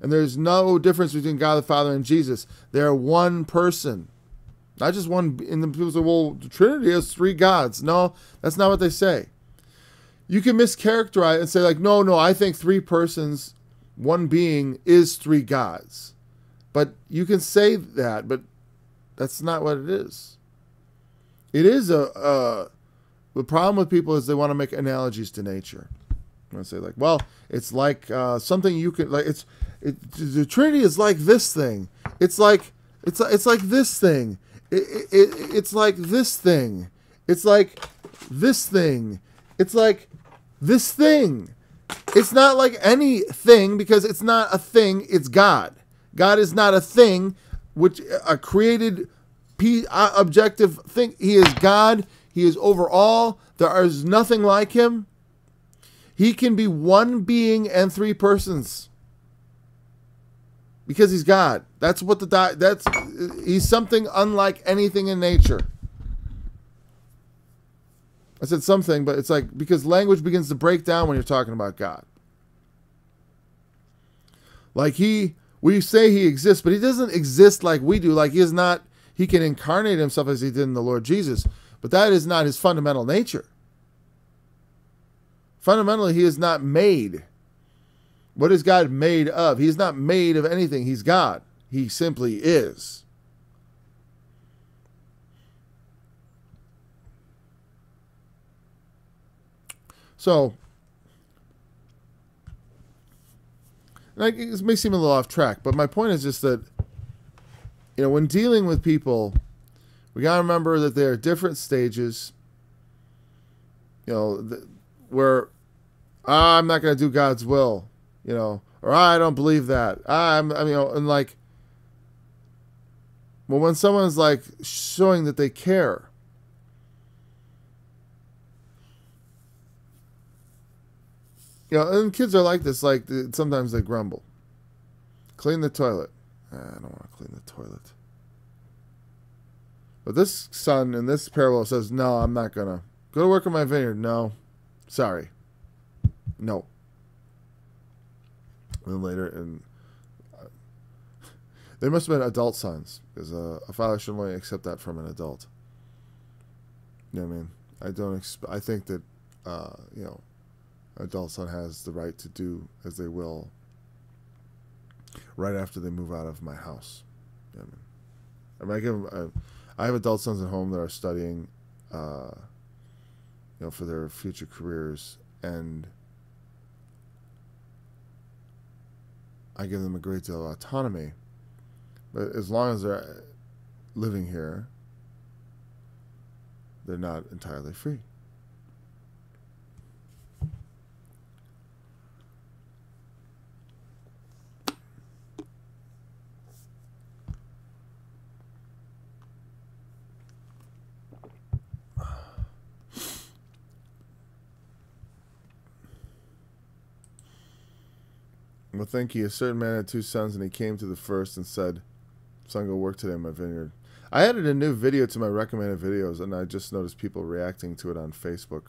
Speaker 2: And there's no difference between God the Father and Jesus. They're one person. Not just one. And then people say, well, the Trinity has three gods. No, that's not what they say. You can mischaracterize and say, like, no, no, I think three persons, one being is three gods. But you can say that, but that's not what it is. It is the problem with people is they want to make analogies to nature. I want to say, like, well, it's like something you could, like, the Trinity is like this thing. It's like this thing. It's like this thing. It's like this thing. It's like this thing. It's not like anything because it's not a thing. It's God. God is not a thing, which a created objective thing. He is God. He is over all. There is nothing like him. He can be one being and three persons because he's God. That's what he's something unlike anything in nature. I said something, but it's like because language begins to break down when you're talking about God. Like we say he exists, but he doesn't exist like we do. Like he can incarnate himself as he did in the Lord Jesus, but that is not his fundamental nature. Fundamentally, he is not made. What is God made of? He's not made of anything. He's God. He simply is. So, like, it may seem a little off track, but my point is just that, when dealing with people, we got to remember that there are different stages, where I'm not going to do God's will, or I don't believe that. And like, well, when someone's like showing that they care, and kids are like this, like sometimes they grumble. Clean the toilet. I don't want to clean the toilet. But this son in this parable says, no, I'm not going to. Go to work in my vineyard. No. Sorry. No. And then later, they must have been adult sons, because a father should only accept that from an adult. You know what I mean? I think that, adult son has the right to do as they will right after they move out of my house. You know what I mean? I have adult sons at home that are studying, for their future careers, and I give them a great deal of autonomy. But as long as they're living here, they're not entirely free. Well, think ye, a certain man had two sons, and he came to the first and said, son, go work today in my vineyard. I added a new video to my recommended videos, and I just noticed people reacting to it on Facebook,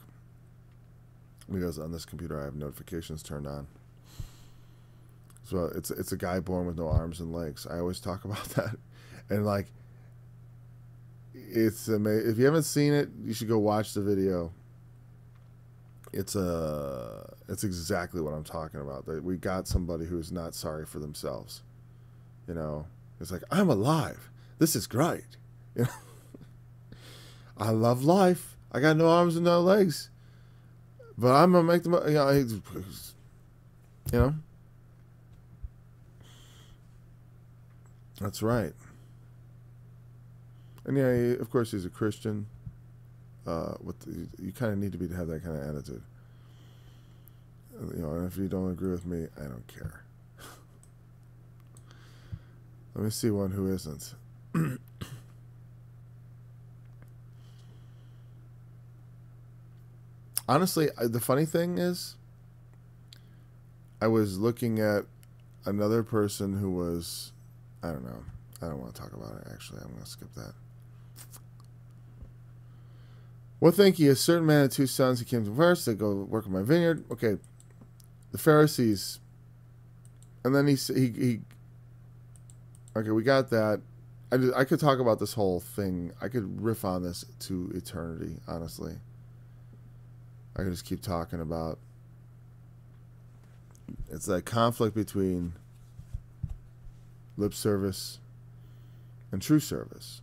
Speaker 2: because on this computer I have notifications turned on. So it's a guy born with no arms and legs. I always talk about that. And like, it's amazing. If you haven't seen it, you should go watch the video. It's exactly what I'm talking about. That we got somebody who's not sorry for themselves. It's like, I'm alive. This is great. I love life. I got no arms and no legs, but I'm gonna make them. That's right. And yeah, of course, he's a Christian. You kind of need to have that kind of attitude. And if you don't agree with me, I don't care. Let me see one who isn't. Honestly, the funny thing is, I was looking at another person who was, I don't know. I don't want to talk about it, actually. I'm going to skip that. What think ye? A certain man had 2 sons. He came to first. They go work in my vineyard. Okay, the Pharisees. And then he okay, we got that. I could talk about this whole thing. I could riff on this to eternity, honestly. I could just keep talking about. It's that conflict between lip service and true service.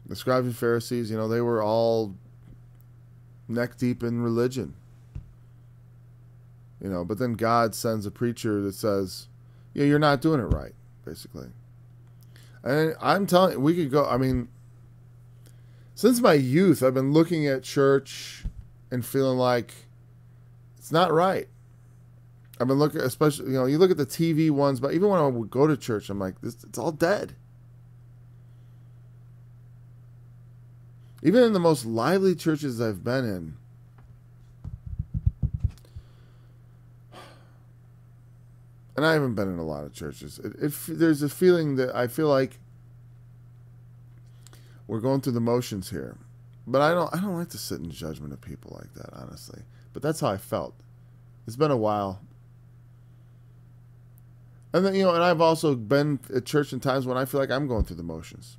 Speaker 2: The scribes and Pharisees, they were all neck deep in religion. But then God sends a preacher that says, yeah, you're not doing it right, basically. And I'm telling you, we could go, since my youth, I've been looking at church and feeling like it's not right. I've been looking, especially, you look at the TV ones, but even when I would go to church, I'm like, it's all dead. Even in the most lively churches I've been in, and I haven't been in a lot of churches, there's a feeling that I feel like we're going through the motions here. But I don't like to sit in judgment of people like that, honestly. But that's how I felt. It's been a while. And then, and I've also been at church in times when I feel like I'm going through the motions.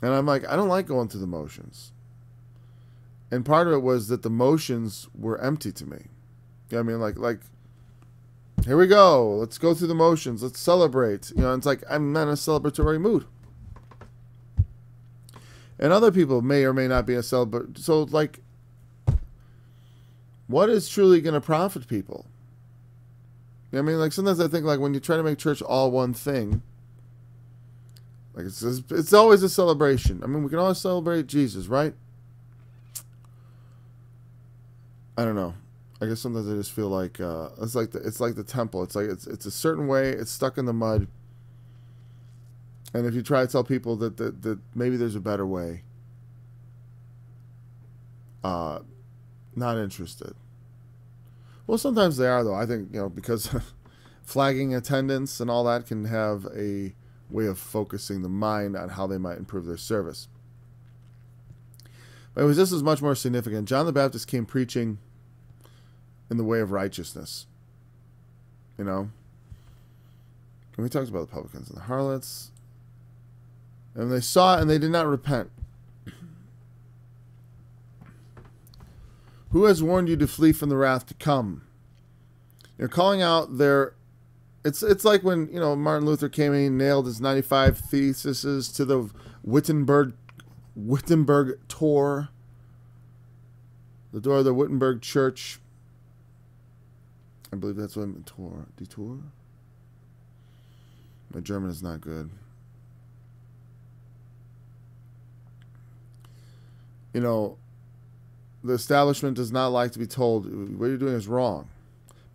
Speaker 2: And I'm like, I don't like going through the motions. And part of it was that the motions were empty to me. You know what I mean? Like, here we go. Let's go through the motions. Let's celebrate. It's like I'm not in a celebratory mood. And other people may or may not be in a celebratory. So, like, what is truly going to profit people? You know what I mean? Like, sometimes I think, like, when you try to make church all one thing, like, it's always a celebration. We can always celebrate Jesus, right? I don't know. I guess sometimes I just feel like it's like the temple. It's like it's a certain way. It's stuck in the mud. And if you try to tell people that maybe there's a better way, not interested. Well, sometimes they are, though. I think, because flagging attendance and all that can have a way of focusing the mind on how they might improve their service. But this is much more significant. John the Baptist came preaching in the way of righteousness. And we talked about the publicans and the harlots. And they saw it and they did not repent. Who has warned you to flee from the wrath to come? Calling out their... It's like when, Martin Luther came in, he nailed his 95 theses to the Wittenberg Tor, the door of the Wittenberg Church. I believe that's what it meant. Detour? My German is not good. The establishment does not like to be told what you're doing is wrong.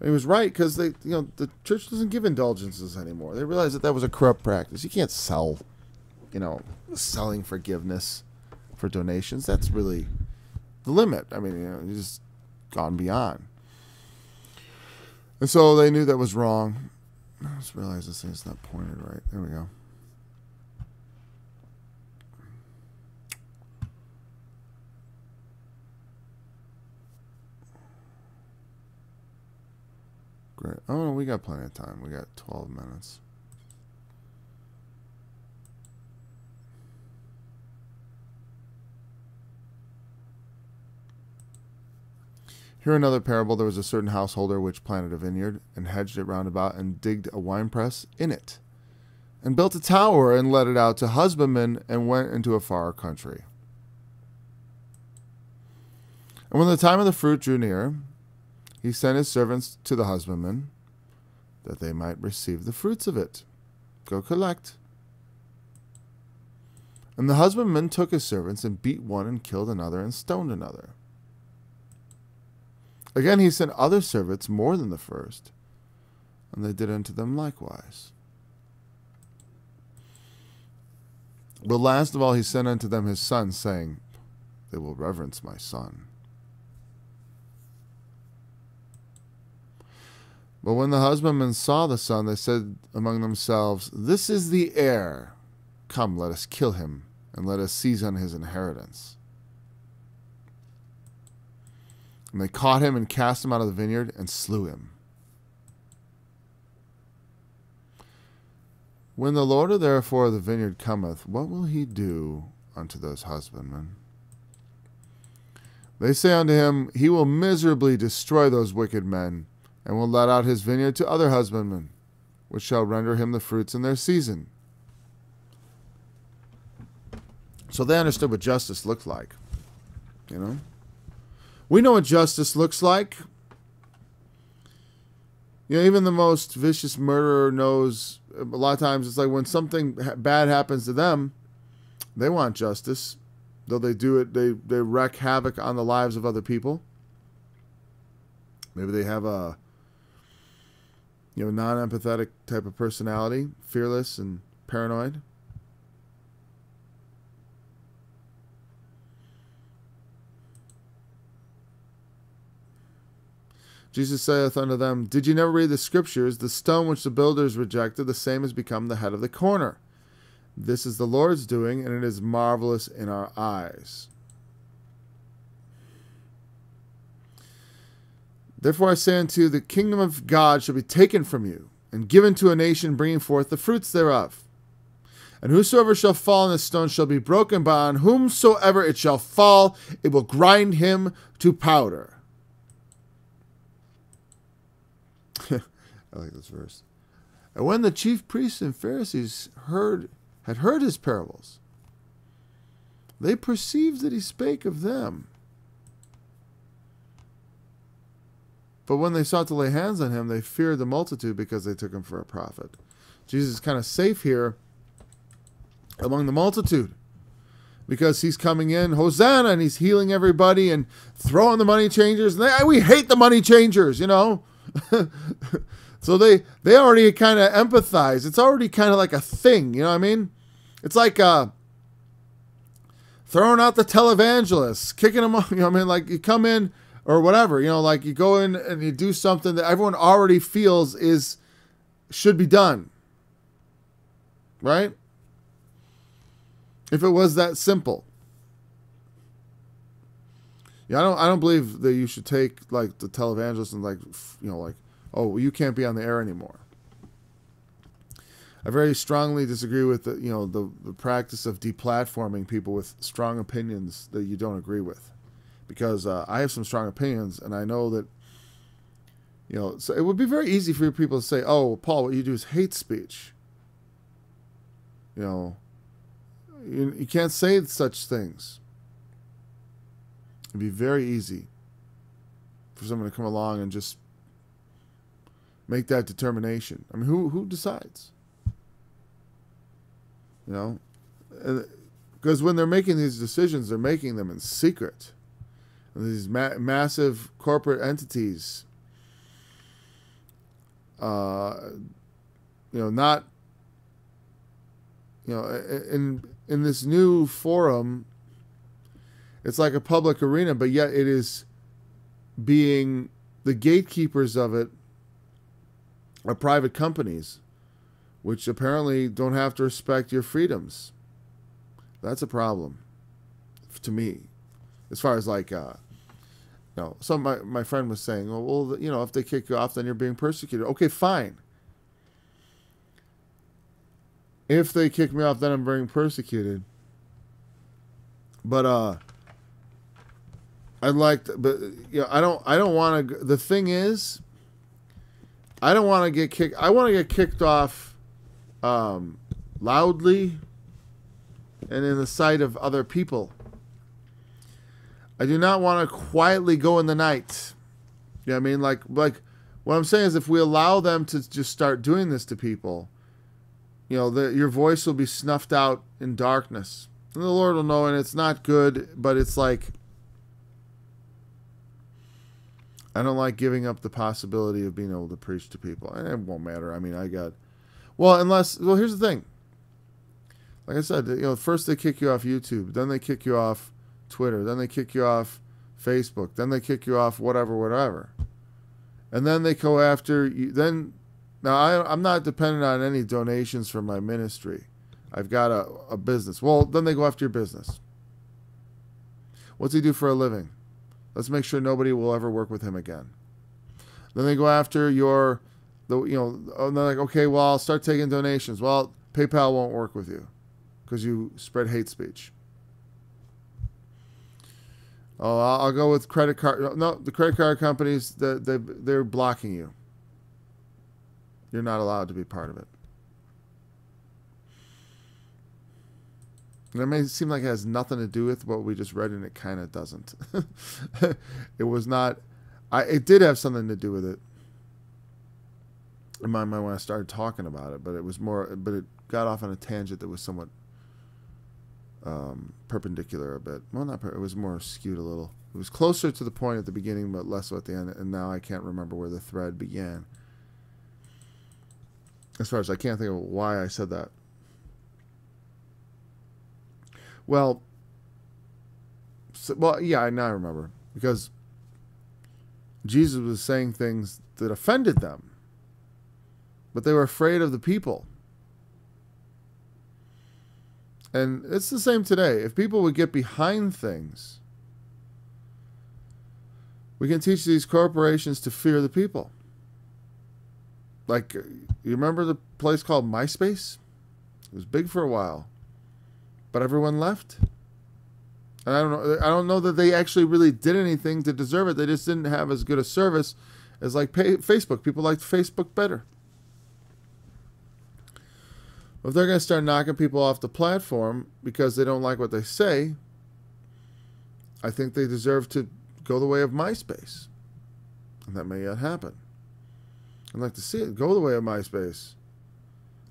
Speaker 2: And he was right, because the church doesn't give indulgences anymore. They realized that was a corrupt practice. You can't sell, selling forgiveness for donations. That's really the limit. You just gone beyond. And so they knew that was wrong. I just realized this thing's not pointed right. There we go. Great. Oh, no, we got plenty of time. We got 12 minutes. Here another parable. There was a certain householder which planted a vineyard and hedged it round about and digged a winepress in it and built a tower and let it out to husbandmen and went into a far country. And when the time of the fruit drew near, he sent his servants to the husbandmen that they might receive the fruits of it. Go collect. And the husbandman took his servants and beat one and killed another and stoned another. Again he sent other servants more than the first, and they did unto them likewise. But last of all he sent unto them his son, saying, They will reverence my son. But when the husbandmen saw the son, they said among themselves, This is the heir. Come, let us kill him, and let us seize on his inheritance. And they caught him and cast him out of the vineyard and slew him. When the Lord therefore of the vineyard cometh, what will he do unto those husbandmen? They say unto him, he will miserably destroy those wicked men, and will let out his vineyard to other husbandmen, which shall render him the fruits in their season. So they understood what justice looked like. You know? We know what justice looks like. You know, even the most vicious murderer knows, a lot of times it's like when something bad happens to them, they want justice. Though they do it, they wreak havoc on the lives of other people. Maybe they have a non-empathetic type of personality, fearless and paranoid. Jesus saith unto them, did you never read the scriptures? The stone which the builders rejected, the same has become the head of the corner. This is the Lord's doing, and it is marvelous in our eyes. Therefore I say unto you, the kingdom of God shall be taken from you, and given to a nation bringing forth the fruits thereof. And whosoever shall fall on this stone shall be broken, but on whomsoever it shall fall, it will grind him to powder. I like this verse. And when the chief priests and Pharisees had heard his parables, they perceived that he spake of them. But when they sought to lay hands on him, they feared the multitude because they took him for a prophet. Jesus is kind of safe here among the multitude because he's coming in, Hosanna, and he's healing everybody and throwing the money changers. And we hate the money changers, you know. So they already kind of empathize. It's already kind of like a thing, you know what I mean? It's like throwing out the televangelists, kicking them off, you know what I mean? Like you come in or whatever, you know, like you go in and you do something that everyone already feels should be done. Right? If it was that simple. Yeah, I don't believe that you should take like the televangelists and like, you know, like, oh, well, you can't be on the air anymore. I very strongly disagree with the practice of deplatforming people with strong opinions that you don't agree with, because I have some strong opinions, and I know that, you know, so it would be very easy for people to say, oh, Paul, what you do is hate speech. You know, you can't say such things. It'd be very easy for someone to come along and just make that determination. I mean, who decides? You know, because when they're making these decisions, they're making them in secret. And these massive corporate entities, not, in this new forum, it's like a public arena, but yet it is being, the gatekeepers of it are private companies, which apparently don't have to respect your freedoms. That's a problem to me. As far as like, so my friend was saying, well, you know, if they kick you off, then you're being persecuted. Okay, fine. If they kick me off, then I'm being persecuted. But I don't want to. The thing is, I don't want to get kicked. I want to get kicked off loudly and in the sight of other people. I do not want to quietly go in the night. You know what I mean? Like what I'm saying is, if we allow them to just start doing this to people, you know, your voice will be snuffed out in darkness. And the Lord will know, and it's not good, but it's like, I don't like giving up the possibility of being able to preach to people. And it won't matter. I mean, here's the thing. Like I said, you know, first they kick you off YouTube, then they kick you off Twitter, then they kick you off Facebook, then they kick you off whatever. And then they go after you. Now I'm not dependent on any donations from my ministry. I've got a business. Well, then they go after your business. What's he do for a living? Let's make sure nobody will ever work with him again. Then they go after and they're like, okay, well, I'll start taking donations. Well, PayPal won't work with you because you spread hate speech. Oh, I'll go with credit card. No, the credit card companies, they're blocking you. You're not allowed to be part of it. And it may seem like it has nothing to do with what we just read, and it kind of doesn't. It was not. It did have something to do with it in my mind when I started talking about it, but it was more. But it got off on a tangent that was somewhat perpendicular a bit. Well, not. It was more skewed a little. It was closer to the point at the beginning, but less so at the end. And now I can't remember where the thread began. As far as I can't think of why I said that. Well, yeah, now I remember. Because Jesus was saying things that offended them. But they were afraid of the people. And it's the same today. If people would get behind things, we can teach these corporations to fear the people. Like, you remember the place called MySpace? It was big for a while. But everyone left. And I don't know that they actually really did anything to deserve it. They just didn't have as good a service as like Facebook. People liked Facebook better. If they're going to start knocking people off the platform because they don't like what they say, I think they deserve to go the way of MySpace. And that may yet happen. I'd like to see it go the way of MySpace.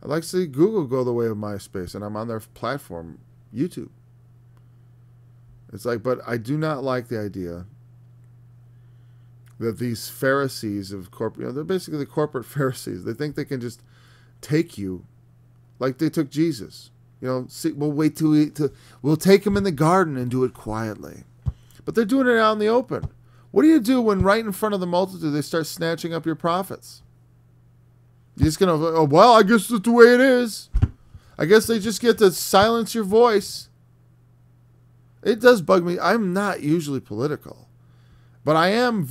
Speaker 2: I'd like to see Google go the way of MySpace, and I'm on their platform, YouTube. It's like, but I do not like the idea that these Pharisees of corporate, they're basically the corporate Pharisees. They think they can just take you like they took Jesus. See, we'll wait we'll take him in the garden and do it quietly. But they're doing it out in the open. What do you do when right in front of the multitude they start snatching up your prophets? You're just going to, well, I guess that's the way it is. I guess they just get to silence your voice. It does bug me. I'm not usually political. But I'm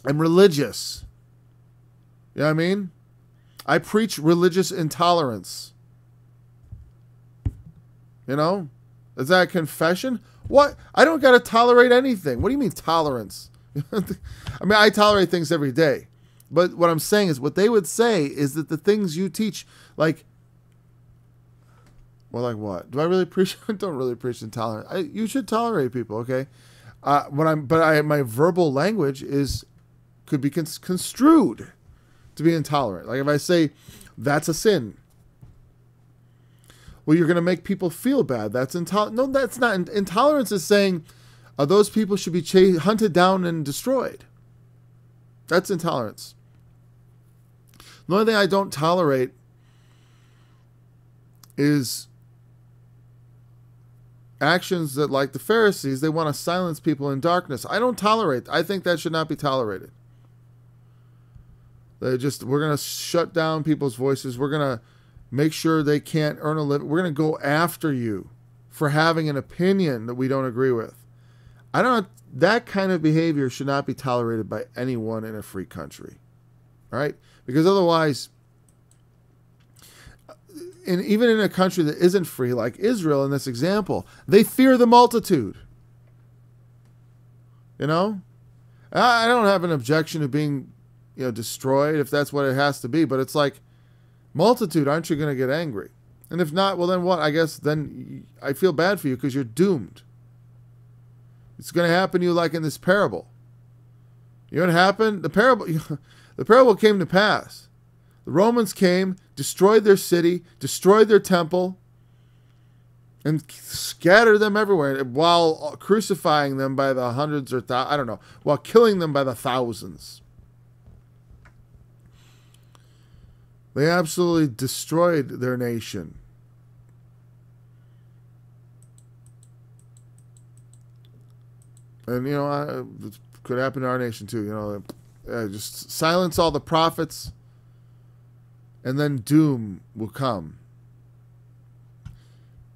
Speaker 2: religious. You know what I mean? I preach religious intolerance. Is that a confession? What? I don't got to tolerate anything. What do you mean tolerance? I mean, I tolerate things every day. But what I'm saying is, what they would say is that the things you teach, like what? Do I really preach? I don't really preach intolerance. You should tolerate people, okay? My verbal language could be construed to be intolerant. Like if I say, that's a sin. Well, you're going to make people feel bad. That's intolerant. No, that's not. Intolerance is saying those people should be hunted down and destroyed. That's intolerance. The only thing I don't tolerate is actions that, like the Pharisees, they want to silence people in darkness. I don't tolerate. I think that should not be tolerated. We're going to shut down people's voices. We're going to make sure they can't earn a living. We're going to go after you for having an opinion that we don't agree with. That kind of behavior should not be tolerated by anyone in a free country. All right? Because otherwise, even in a country that isn't free, like Israel in this example, they fear the multitude. I don't have an objection to being, destroyed if that's what it has to be. But it's like, multitude, aren't you going to get angry? And if not, well, then what? I guess then I feel bad for you because you're doomed. It's going to happen to you like in this parable. You know what happened? The parable came to pass. The Romans came, destroyed their city, destroyed their temple, and scattered them everywhere while crucifying them by the hundreds or while killing them by the thousands. They absolutely destroyed their nation. And, it could happen to our nation too. Just silence all the prophets and then doom will come.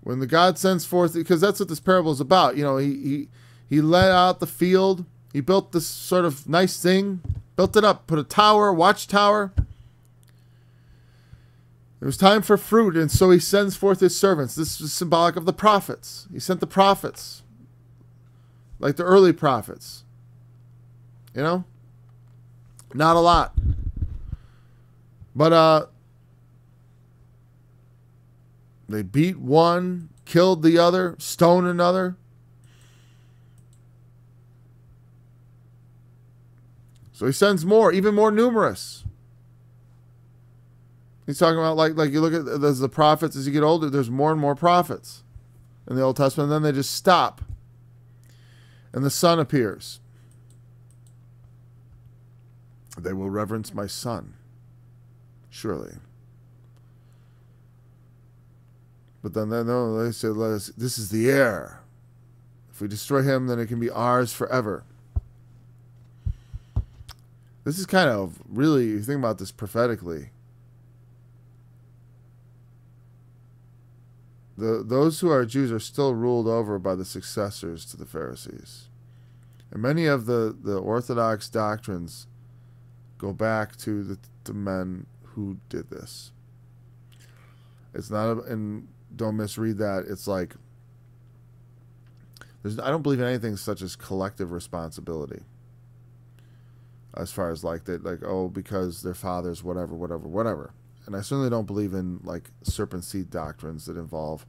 Speaker 2: When the God sends forth, because that's what this parable is about. You know, he let out the field. He built this sort of nice thing, built it up, put a tower, watchtower. It was time for fruit, and so he sends forth his servants. This is symbolic of the prophets. He sent the prophets, like the early prophets. You know? Not a lot. But they beat one, killed the other, stoned another. So he sends more, even more numerous. He's talking about like you look at the prophets as you get older, there's more and more prophets in the Old Testament, and then they just stop. And the Son appears. They will reverence my Son, surely. But then they say, this is the heir. If we destroy him, then it can be ours forever. This is kind of really, you think about this prophetically. Those who are Jews are still ruled over by the successors to the Pharisees. And many of the Orthodox doctrines go back to the men who did this. It's not, and don't misread that. It's like, I don't believe in anything such as collective responsibility. As far as like that, like, oh, because their fathers, whatever. And I certainly don't believe in like serpent seed doctrines that involve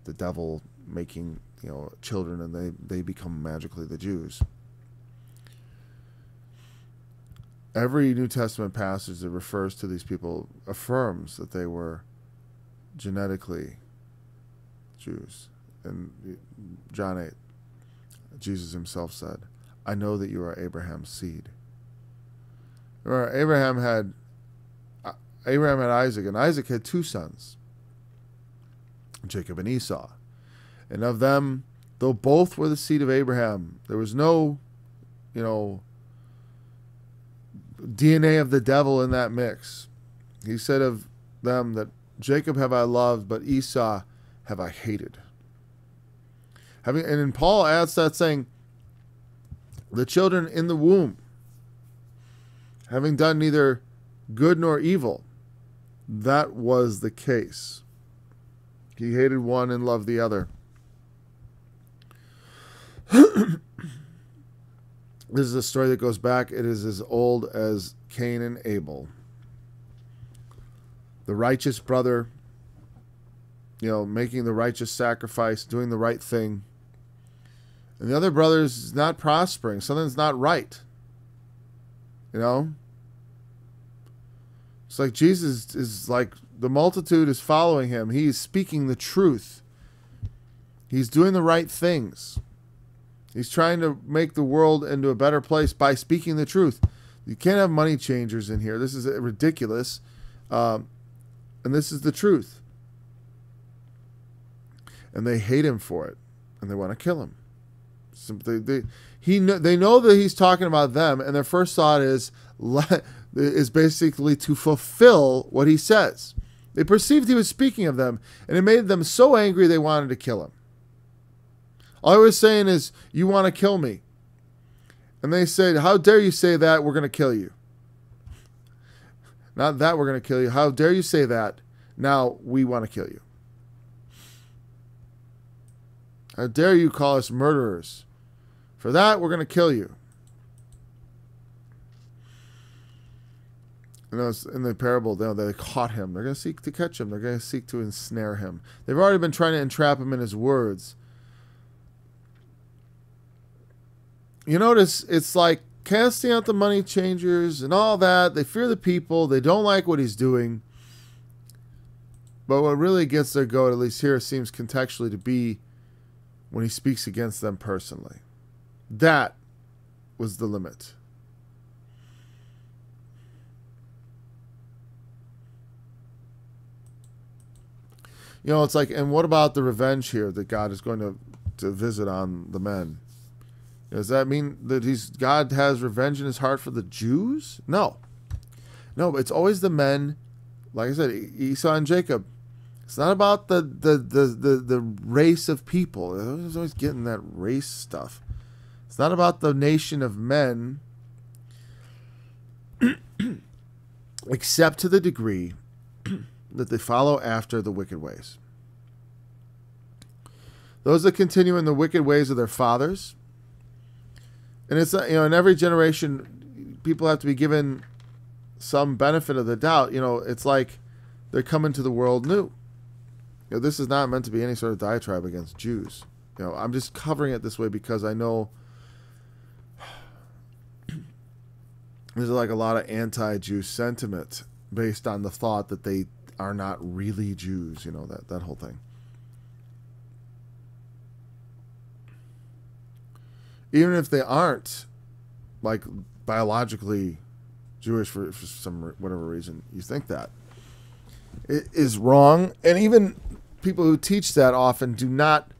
Speaker 2: the devil making, you know, children and they become magically the Jews. Every New Testament passage that refers to these people affirms that they were genetically Jews. In John 8, Jesus himself said, I know that you are Abraham's seed. Remember, Abraham had Isaac, and Isaac had two sons, Jacob and Esau. And of them, though both were the seed of Abraham, there was no, you know, DNA of the devil in that mix. He said of them that Jacob have I loved, but Esau have I hated. And then Paul adds that saying, the children in the womb, having done neither good nor evil, that was the case. He hated one and loved the other. This is a story that goes back. It is as old as Cain and Abel. The righteous brother, you know, making the righteous sacrifice, doing the right thing. And the other brother is not prospering. Something's not right. You know? It's like Jesus is like, the multitude is following him. He is speaking the truth. He's doing the right things. He's trying to make the world into a better place by speaking the truth. You can't have money changers in here. This is ridiculous. And this is the truth. And they hate him for it. And they want to kill him. So they know that he's talking about them. And their first thought is basically to fulfill what he says. They perceived he was speaking of them. And it made them so angry they wanted to kill him. All he was saying is, you want to kill me. And they said, how dare you say that? We're going to kill you. Not that we're going to kill you. How dare you say that? Now we want to kill you. How dare you call us murderers? For that, we're going to kill you. You know, in the parable, they caught him. They're going to seek to catch him. They're going to seek to ensnare him. They've already been trying to entrap him in his words. You notice it's like casting out the money changers and all that. They fear the people. They don't like what he's doing. But what really gets their goat, at least here, seems contextually to be when he speaks against them personally. That was the limit. You know, it's like, and what about the revenge here that God is going to visit on the men? Does that mean that God has revenge in his heart for the Jews? No. No, it's always the men Like I said, Esau and Jacob. It's not about the race of people. I was always getting that race stuff. It's not about the nation of men, except to the degree that they follow after the wicked ways. Those that continue in the wicked ways of their fathers. And it's, in every generation, people have to be given some benefit of the doubt. It's like they're coming to the world new. This is not meant to be any sort of diatribe against Jews. I'm just covering it this way because I know there's like a lot of anti-Jew sentiment based on the thought that they are not really Jews, that whole thing. Even if they aren't, like, biologically Jewish for some whatever reason, you think that. It is wrong. And even people who teach that often do not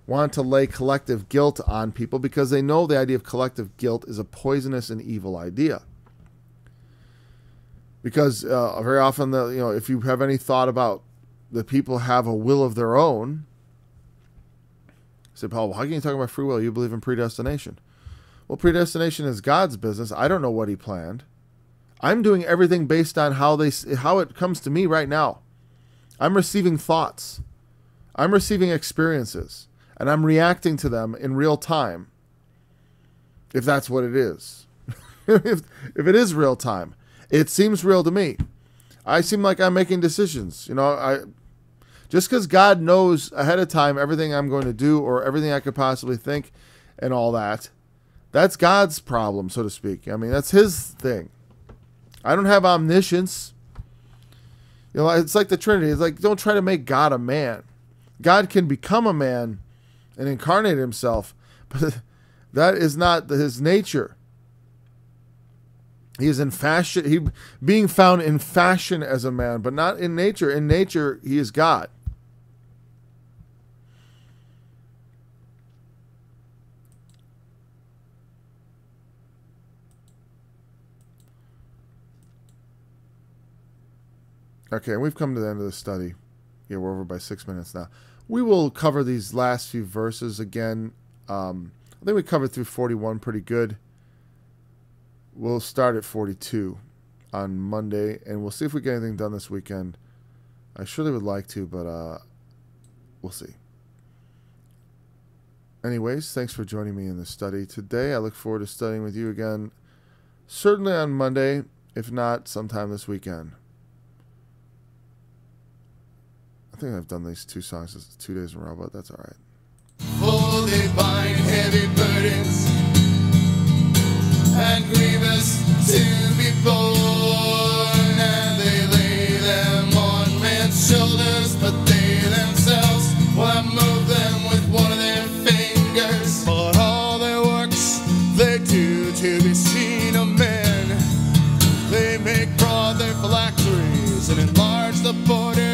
Speaker 2: want to lay collective guilt on people because they know the idea of collective guilt is a poisonous and evil idea. Because very often, if you have any thought about that people have a will of their own, say, Paul, well, how can you talk about free will? You believe in predestination. Well, predestination is God's business. I don't know what he planned. I'm doing everything based on how it comes to me right now. I'm receiving thoughts. I'm receiving experiences. And I'm reacting to them in real time. If that's what it is. if it is real time. It seems real to me. I seem like I'm making decisions. Just because God knows ahead of time everything I'm going to do or everything I could possibly think and all that, that's God's problem, so to speak. That's his thing. I don't have omniscience. It's like the Trinity. It's like, don't try to make God a man. God can become a man and incarnate himself, but that is not his nature. He is in fashion, being found in fashion as a man, but not in nature. In nature, he is God. Okay, we've come to the end of the study. Yeah, we're over by 6 minutes now. We will cover these last few verses again. I think we covered through 41 pretty good. We'll start at 42 on Monday, and we'll see if we get anything done this weekend. I surely would like to, but we'll see. Anyways, thanks for joining me in the study today. I look forward to studying with you again, certainly on Monday, if not sometime this weekend. I think I've done these two songs 2 days in a row, but that's all right.
Speaker 1: For they bind heavy burdens and grievous to be borne, and they lay them on men's shoulders, but they themselves will move them with one of their fingers. But all their works they do to be seen of men. They make broad their phylacteries and enlarge the borders